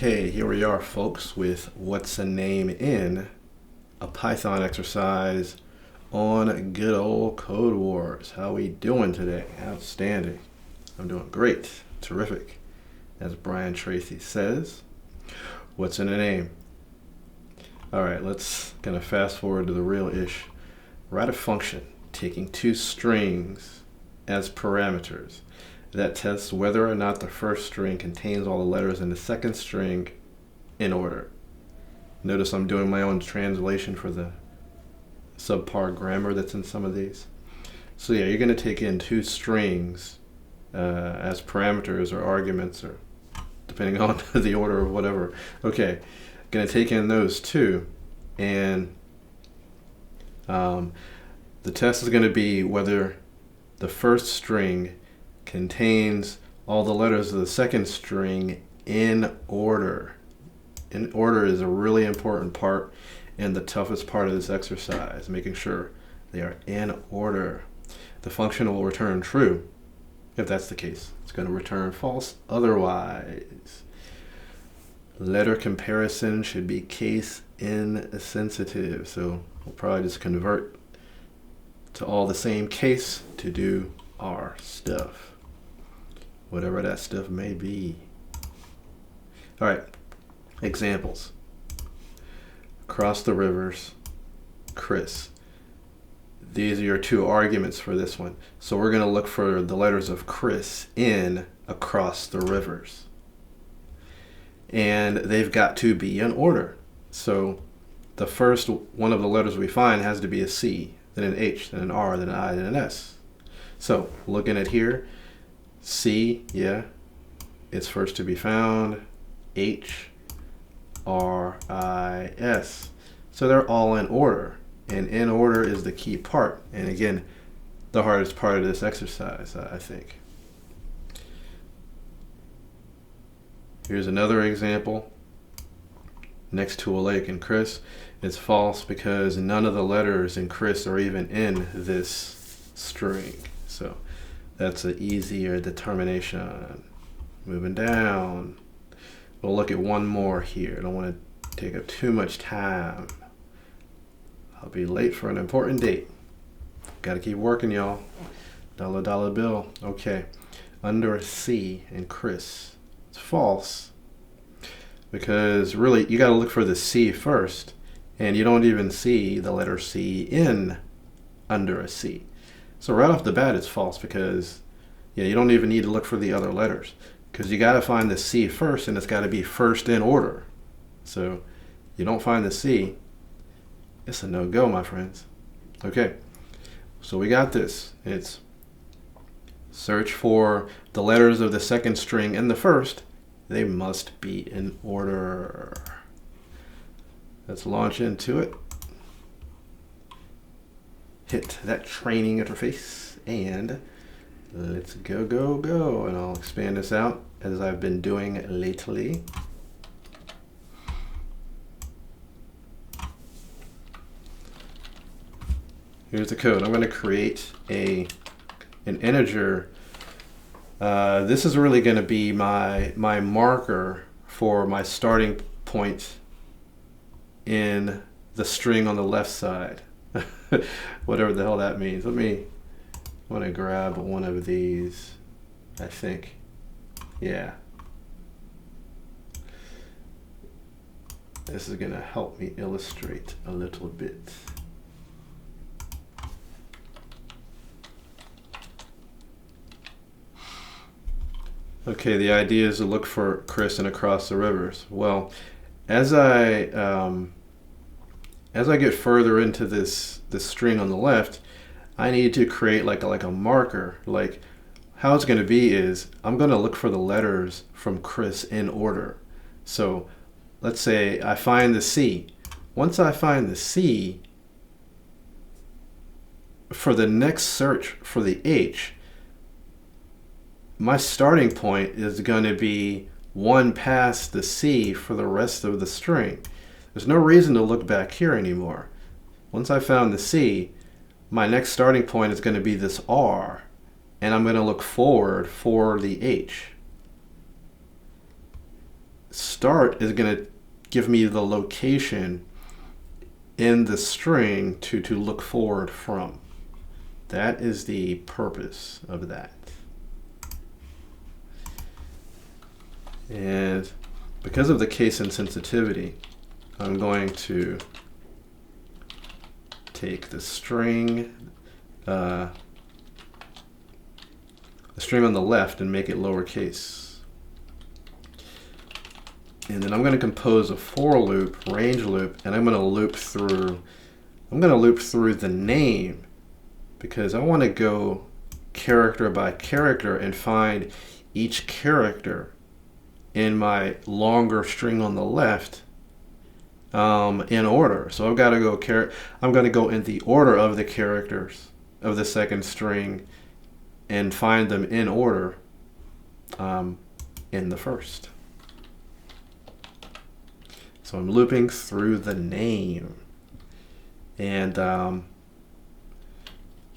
Okay, here we are, folks, with what's a name in a Python exercise on good old Codewars. How we doing today? Outstanding. I'm doing great. Terrific. As Brian Tracy says, what's in a name? All right, let's kind of fast forward to the real ish. Write a function taking two strings as parameters that tests whether or not the first string contains all the letters in the second string in order. Notice I'm doing my own translation for the subpar grammar that's in some of these. So yeah, you're going to take in two strings as parameters or arguments, or depending on the order of whatever. Okay, going to take in those two, and the test is going to be whether the first string contains all the letters of the second string in order. In order is a really important part and the toughest part of this exercise, making sure they are in order. The function will return true if that's the case. It's going to return false otherwise. Letter comparison should be case insensitive, so we'll probably just convert to all the same case to do our stuff, whatever that stuff may be. All right, examples. Across the rivers, Chris. These are your two arguments for this one. So we're going to look for the letters of Chris in across the rivers. And they've got to be in order. So the first one of the letters we find has to be a C, then an H, then an R, then an I, then an S. So looking at here, C, yeah, it's first to be found. H, R, I, S. So they're all in order, and in order is the key part. And again, the hardest part of this exercise, I think. Here's another example. Next to a lake in Chris, it's false because none of the letters in Chris are even in this string. So that's an easier determination. Moving down. We'll look at one more here. I don't want to take up too much time. I'll be late for an important date. Gotta keep working, y'all. Dollar dollar bill. Okay. Under a C in Chris. It's false because really you got to look for the C first, and you don't even see the letter C in under a C. So right off the bat it's false because you don't even need to look for the other letters, because you got to find the C first, and it's got to be first in order. So you don't find the C, it's a no-go, my friends. Okay, so we got this. It's search for the letters of the second string in the first. They must be in order. Let's launch into it. Hit that training interface and let's go, go, go. And I'll expand this out as I've been doing lately. Here's the code. I'm going to create an integer. This is really going to be my marker for my starting point in the string on the left side. Whatever the hell that means. I want to grab one of these, I think. Yeah. This is going to help me illustrate a little bit. Okay, the idea is to look for Chris and across the rivers. Well, as I get further into this string on the left, I need to create like a marker. Like how it's going to be is I'm going to look for the letters from Chris in order. So let's say I find the C. Once I find the C, for the next search for the H, my starting point is going to be one past the C for the rest of the string. There's no reason to look back here anymore. Once I found the C, my next starting point is going to be this R, and I'm going to look forward for the H. start is going to give me the location in the string to look forward from. That is the purpose of that. And because of the case insensitivity, I'm going to take the string on the left and make it lowercase. And then I'm going to compose a for loop, range loop, and I'm going to loop through the name, because I want to go character by character and find each character in my longer string on the left in order. So I've got to go I'm going to go in the order of the characters of the second string and find them in order in the first. So I'm looping through the name, and I'm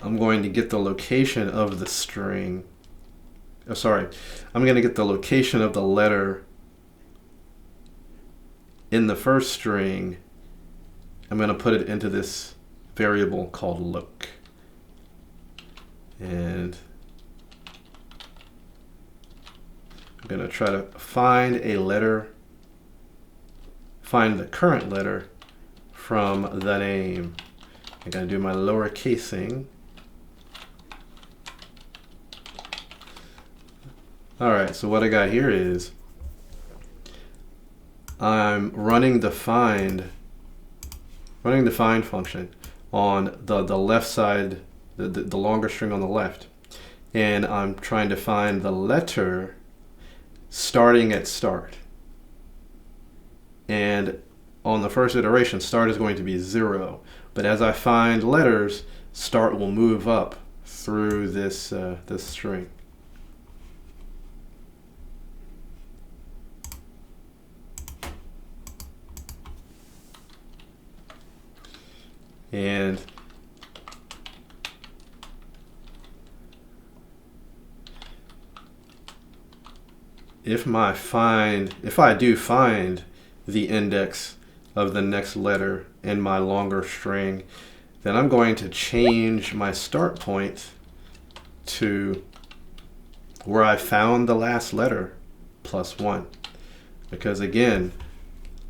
going to get the location of the string. I'm going to get the location of the letter in the first string. I'm going to put it into this variable called look. And I'm going to try to find a letter, find the current letter from the name. I'm going to do my lower casing. Alright, so what I got here is I'm running the find function on the left side, the longer string on the left, and I'm trying to find the letter starting at start. And on the first iteration, start is going to be 0, but as I find letters, start will move up through this string. And if I do find the index of the next letter in my longer string, then I'm going to change my start point to where I found the last letter +1. Because again,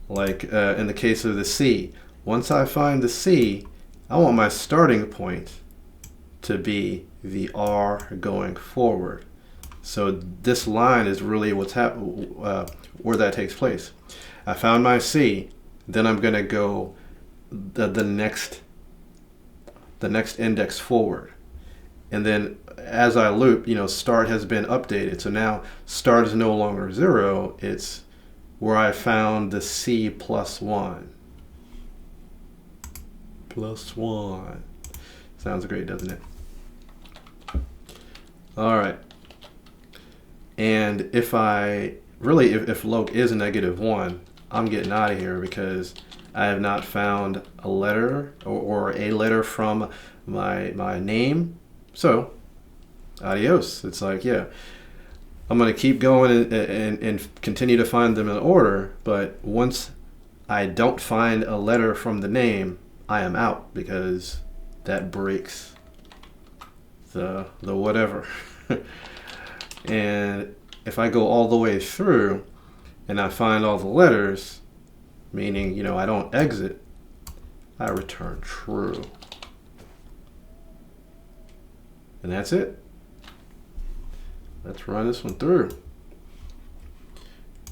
like in the case of the C, once I find the C, I want my starting point to be the R going forward. So this line is really what's where that takes place. I found my C, then I'm going to go the next index forward. And then as I loop, start has been updated. So now start is no longer 0, it's where I found the C +1. +1. Sounds great, doesn't it? All right. And if log is -1, I'm getting out of here because I have not found a letter or a letter from my name. So, adios. It's like, yeah, I'm going to keep going and continue to find them in order. But once I don't find a letter from the name, I am out, because that breaks the whatever. And if I go all the way through and I find all the letters, meaning, I don't exit, I return true. And that's it. Let's run this one through.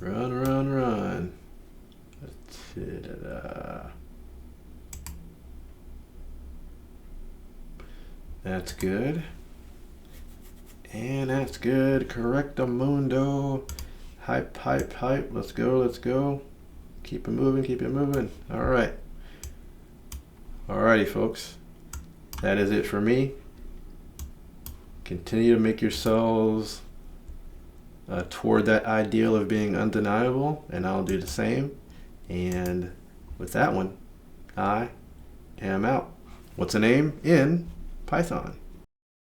Run. Let's see it. That's good. And that's good. Correctamundo. Hype. Let's go. Keep it moving. All right. Alrighty, folks. That is it for me. Continue to make yourselves toward that ideal of being undeniable, and I'll do the same. And with that one, I am out. What's a name in Python?